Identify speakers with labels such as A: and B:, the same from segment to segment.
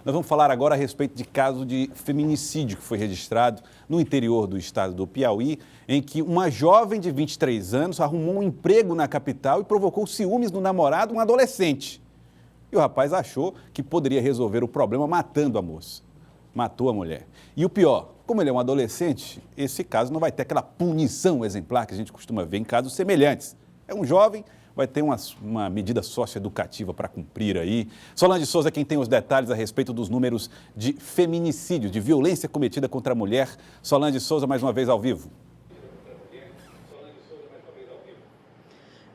A: Nós vamos falar agora a respeito de caso de feminicídio que foi registrado no interior do estado do Piauí, em que uma jovem de 23 anos arrumou um emprego na capital e provocou ciúmes no namorado, um adolescente. E o rapaz achou que poderia resolver o problema matando a moça. Matou a mulher. E o pior, como ele é um adolescente, esse caso não vai ter aquela punição exemplar que a gente costuma ver em casos semelhantes. É um jovem, vai ter uma medida socioeducativa para cumprir aí. Solange Souza, quem tem os detalhes a respeito dos números de feminicídio, de violência cometida contra a mulher. Solange Souza, mais uma vez ao vivo.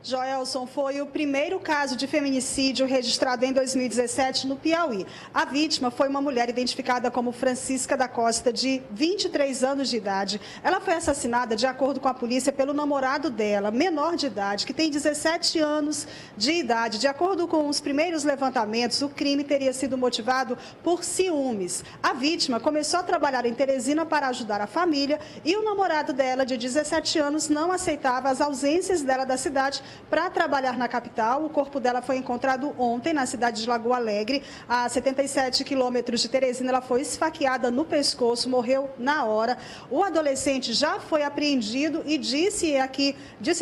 B: Joelson, foi o primeiro caso de feminicídio registrado em 2017 no Piauí. A vítima foi uma mulher identificada como Francisca da Costa, de 23 anos de idade. Ela foi assassinada, de acordo com a polícia, pelo namorado dela, menor de idade, que tem 17 anos de idade. De acordo com os primeiros levantamentos, o crime teria sido motivado por ciúmes. A vítima começou a trabalhar em Teresina para ajudar a família e o namorado dela, de 17 anos, não aceitava as ausências dela da cidade para trabalhar na capital. O corpo dela foi encontrado ontem na cidade de Lagoa Alegre, a 77 quilômetros de Teresina. Ela foi esfaqueada no pescoço, morreu na hora. O adolescente já foi apreendido e disse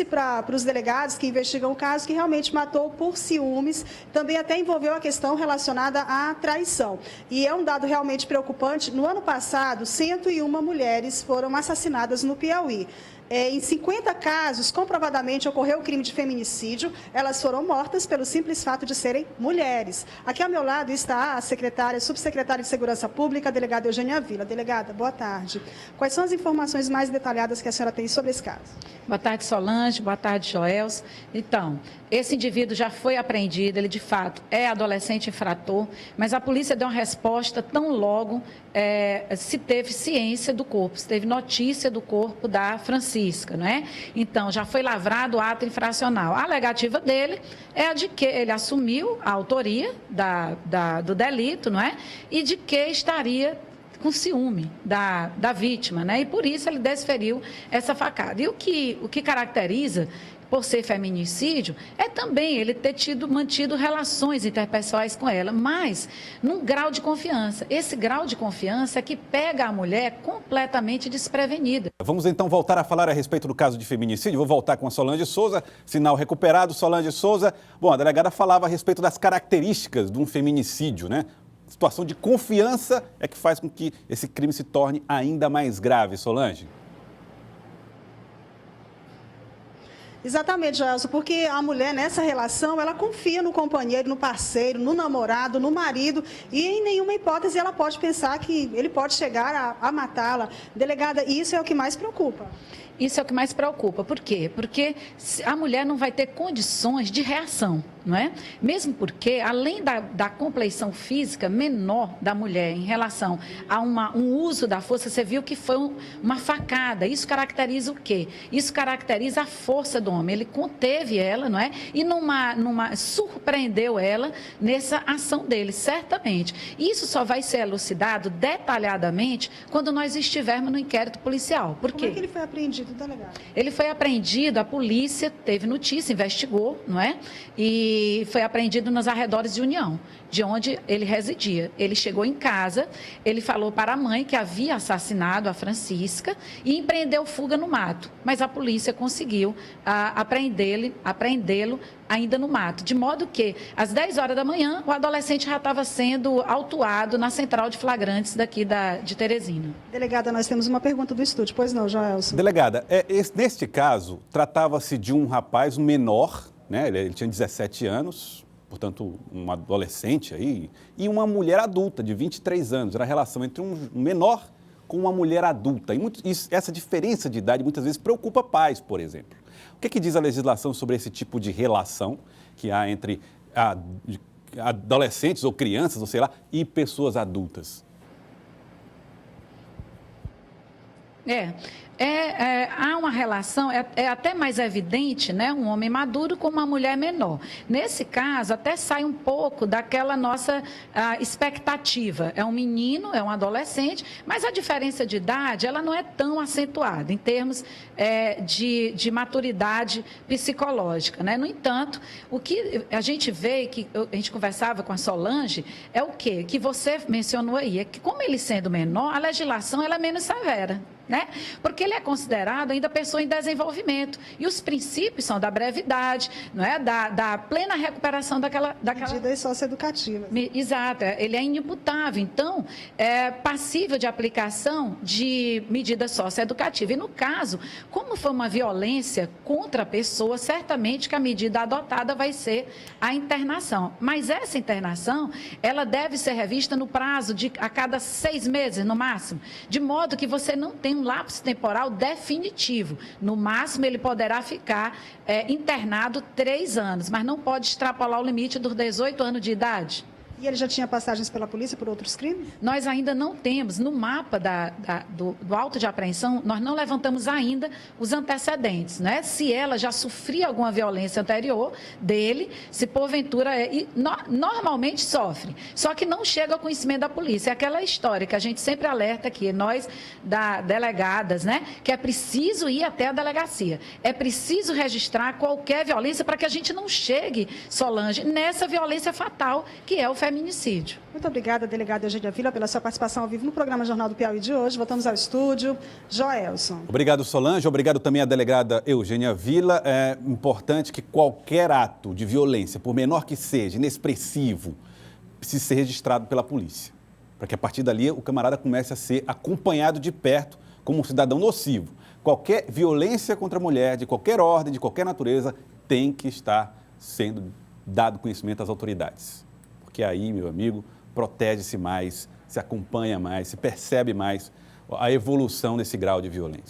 B: para os delegados que investigam o caso que realmente matou por ciúmes. Também até envolveu a questão relacionada à traição. E é um dado realmente preocupante. No ano passado, 101 mulheres foram assassinadas no Piauí. Em 50 casos, comprovadamente, ocorreu o crime de feminicídio. Elas foram mortas pelo simples fato de serem mulheres. Aqui ao meu lado está a subsecretária de Segurança Pública, a delegada Eugênia Vila. Delegada, boa tarde. Quais são as informações mais detalhadas que a senhora tem sobre esse caso?
C: Boa tarde, Solange. Boa tarde, Joels. Então, esse indivíduo já foi apreendido, ele de fato é adolescente infrator, mas a polícia deu uma resposta tão logo se teve ciência do corpo, se teve notícia do corpo da Francisca, não é? Então, já foi lavrado o ato infracional. A alegativa dele é a de que ele assumiu a autoria do delito, não é? E de que estaria com ciúme da vítima, né? E por isso ele desferiu essa facada. E o que caracteriza, por ser feminicídio, é também ele ter mantido relações interpessoais com ela, mas num grau de confiança. Esse grau de confiança é que pega a mulher completamente desprevenida.
A: Vamos então voltar a falar a respeito do caso de feminicídio. Vou voltar com a Solange Souza, sinal recuperado. Solange Souza, bom, a delegada falava a respeito das características de um feminicídio, né? Situação de confiança é que faz com que esse crime se torne ainda mais grave, Solange.
B: Exatamente, Gelson, porque a mulher nessa relação, ela confia no companheiro, no parceiro, no namorado, no marido, e em nenhuma hipótese ela pode pensar que ele pode chegar a matá-la. Delegada, isso é o que mais preocupa.
C: Isso é o que mais preocupa. Por quê? Porque a mulher não vai ter condições de reação, não é? Mesmo porque, além da compleição física menor da mulher em relação a um uso da força, você viu que foi uma facada. Isso caracteriza o quê? Isso caracteriza a força do homem. Ele conteve ela, não é? E surpreendeu ela nessa ação dele, certamente. Isso só vai ser elucidado detalhadamente quando nós estivermos no inquérito policial. Por quê?
B: Como é que ele foi apreendido?
C: Ele foi apreendido, a polícia teve notícia, investigou, não é? E foi apreendido nos arredores de União, de onde ele residia. Ele chegou em casa, ele falou para a mãe que havia assassinado a Francisca e empreendeu fuga no mato. Mas a polícia conseguiu apreendê-lo ainda no mato. De modo que, às 10 horas da manhã, o adolescente já estava sendo autuado na central de flagrantes daqui de Teresina.
B: Delegada, nós temos uma pergunta do estúdio. Pois não, Joelson?
A: Delegada, neste caso, tratava-se de um rapaz menor, né? Ele tinha 17 anos, portanto, um adolescente aí, e uma mulher adulta de 23 anos. Era a relação entre um menor com uma mulher adulta. E essa diferença de idade muitas vezes preocupa pais, por exemplo. O que diz a legislação sobre esse tipo de relação que há entre adolescentes ou crianças, ou sei lá, e pessoas adultas?
C: Há uma relação, é até mais evidente, né, um homem maduro com uma mulher menor. Nesse caso, até sai um pouco daquela nossa expectativa. É um menino, é um adolescente, mas a diferença de idade, ela não é tão acentuada em termos de maturidade psicológica, né? No entanto, o que a gente vê, que a gente conversava com a Solange, é o quê? Que você mencionou aí, é que como ele sendo menor, a legislação ela é menos severa. Né? Porque ele é considerado ainda pessoa em desenvolvimento. E os princípios são da brevidade, não é? da plena recuperação daquela...
B: Medidas socioeducativas.
C: Exato, ele é inimputável. Então, é passível de aplicação de medida socioeducativa. E, no caso, como foi uma violência contra a pessoa, certamente que a medida adotada vai ser a internação. Mas essa internação, ela deve ser revista no prazo de a cada 6 meses, no máximo, de modo que você não tenha um lapso temporal definitivo. No máximo, ele poderá ficar internado 3 anos, mas não pode extrapolar o limite dos 18 anos de idade.
B: E ele já tinha passagens pela polícia por outros crimes?
C: Nós ainda não temos, no mapa do auto de apreensão, nós não levantamos ainda os antecedentes, né? Se ela já sofria alguma violência anterior dele, se porventura normalmente sofre, só que não chega ao conhecimento da polícia. É aquela história que a gente sempre alerta aqui, nós delegadas, né? Que é preciso ir até a delegacia, é preciso registrar qualquer violência para que a gente não chegue, Solange, nessa violência fatal que é o feminicídio.
B: Muito obrigada, delegada Eugênia Vila, pela sua participação ao vivo no programa Jornal do Piauí de hoje. Voltamos ao estúdio. Joelson.
A: Obrigado, Solange. Obrigado também à delegada Eugênia Vila. É importante que qualquer ato de violência, por menor que seja, inexpressivo, precise ser registrado pela polícia, para que a partir dali o camarada comece a ser acompanhado de perto como um cidadão nocivo. Qualquer violência contra a mulher, de qualquer ordem, de qualquer natureza, tem que estar sendo dado conhecimento às autoridades. Porque aí, meu amigo, protege-se mais, se acompanha mais, se percebe mais a evolução desse grau de violência.